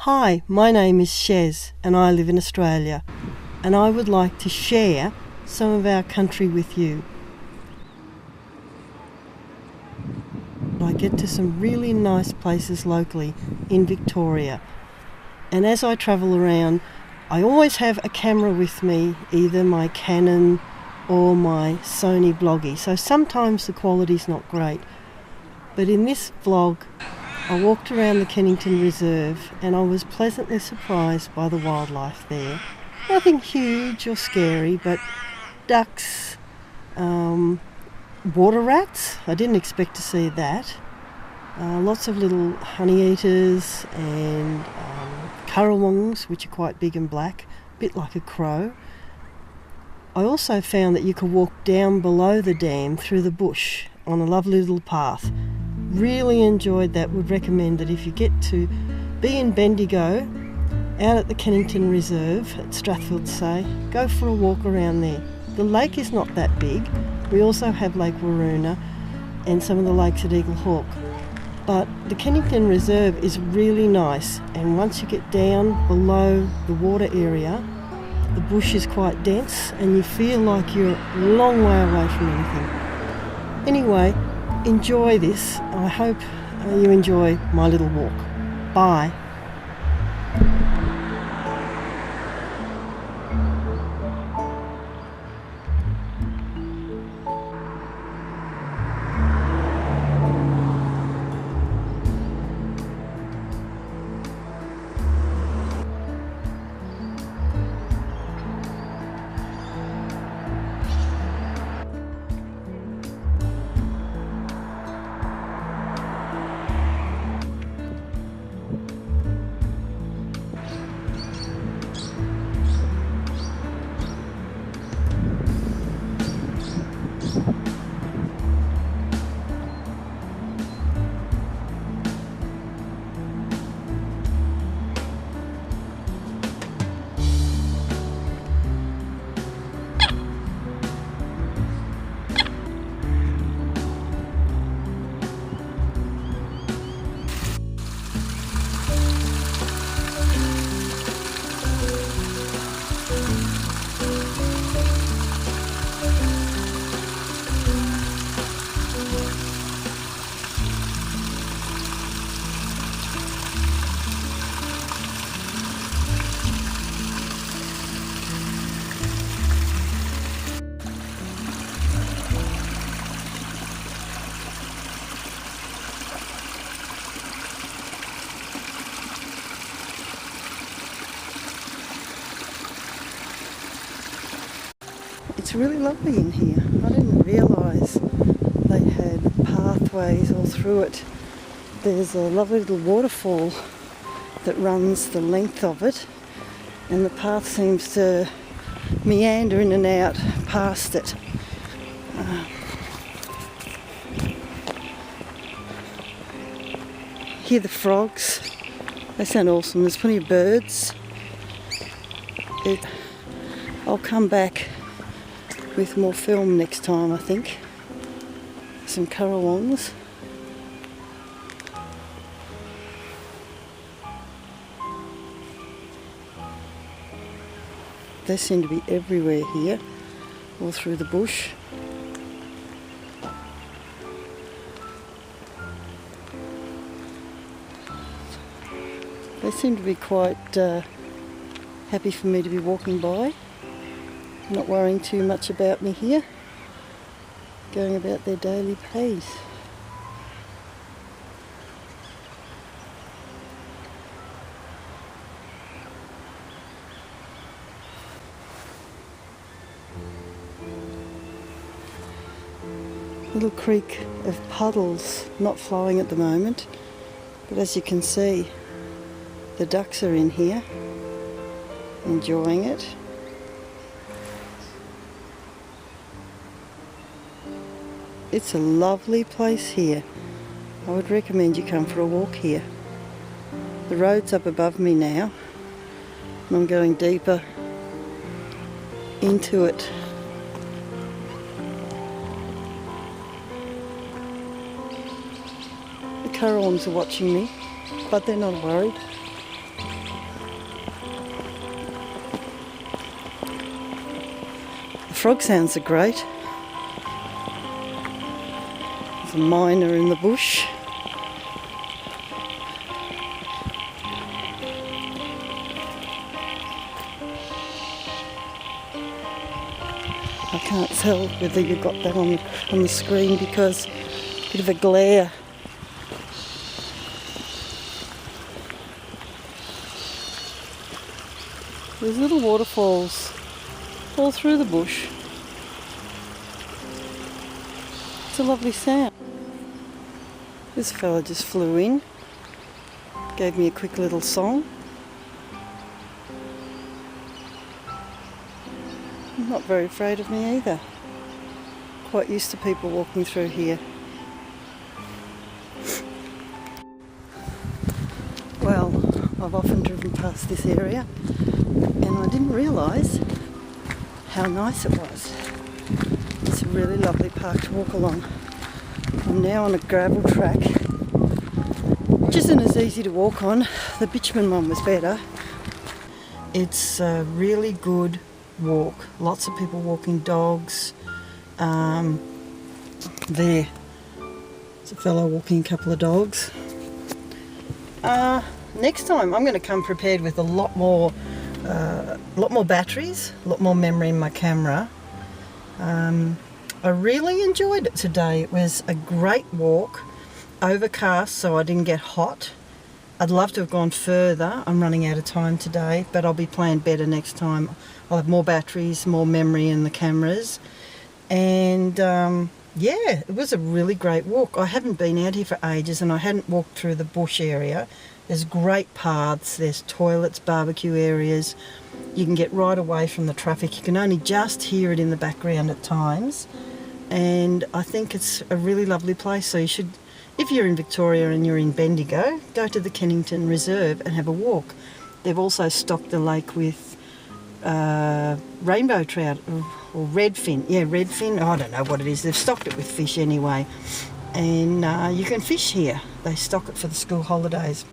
Hi, my name is Shez and I live in Australia, and I would like to share some of our country with you. I get to some really nice places locally in Victoria, and as I travel around I always have a camera with me, either my Canon or my Sony vloggy, so sometimes the quality's not great. But in this vlog I walked around the Kennington Reserve and I was pleasantly surprised by the wildlife there. Nothing huge or scary, but ducks, water rats, I didn't expect to see that. Lots of little honey eaters and currawongs, which are quite big and black, a bit like a crow. I also found that you could walk down below the dam through the bush on a lovely little path. Really enjoyed that. Would recommend that if you get to be in Bendigo, out at the Kennington Reserve at Strathfield Say, go for a walk around there. The lake is not that big. We also have Lake Waroona and some of the lakes at Eagle Hawk. But the Kennington Reserve is really nice, and once you get down below the water area, the bush is quite dense and you feel like you're a long way away from anything. Anyway, enjoy this. I hope you enjoy my little walk. Bye. It's really lovely in here. I didn't realise they had pathways all through it. There's a lovely little waterfall that runs the length of it, and the path seems to meander in and out past it. Hear the frogs. They sound awesome. There's plenty of birds. I'll come back with more film next time, I think. Some currawongs. They seem to be everywhere here, all through the bush. They seem to be quite happy for me to be walking by. Not worrying too much about me here, going about their daily pace. Little creek of puddles, not flowing at the moment, but as you can see, the ducks are in here, enjoying it. It's a lovely place here. I would recommend you come for a walk here. The road's up above me now, and I'm going deeper into it. The currawongs are watching me, but they're not worried. frog sounds are great. There's a miner in the bush. I can't tell whether you got that on the screen because a bit of a glare. There's little waterfalls all through the bush. It's a lovely sound. This fella just flew in, gave me a quick little song. Not very afraid of me either. Quite used to people walking through here. Well, I've often driven past this area and I didn't realise how nice it was. It's a really lovely park to walk along. I'm now on a gravel track, which isn't as easy to walk on. The bitumen one was better. It's a really good walk. Lots of people walking dogs. There's a fellow walking a couple of dogs. Next time I'm going to come prepared with a lot more batteries, a lot more memory in my camera. I really enjoyed it today. It was a great walk, overcast so I didn't get hot. I'd love to have gone further. I'm running out of time today, but I'll be playing better next time. I'll have more batteries, more memory in the cameras. And yeah, it was a really great walk. I haven't been out here for ages and I hadn't walked through the bush area. There's great paths, there's toilets, barbecue areas. You can get right away from the traffic. You can only just hear it in the background at times. And I think it's a really lovely place, so you should, if you're in Victoria and you're in Bendigo, go to the Kennington Reserve and have a walk. They've also stocked the lake with rainbow trout or redfin. Yeah, redfin. I don't know what it is. They've stocked it with fish anyway. And you can fish here. They stock it for the school holidays.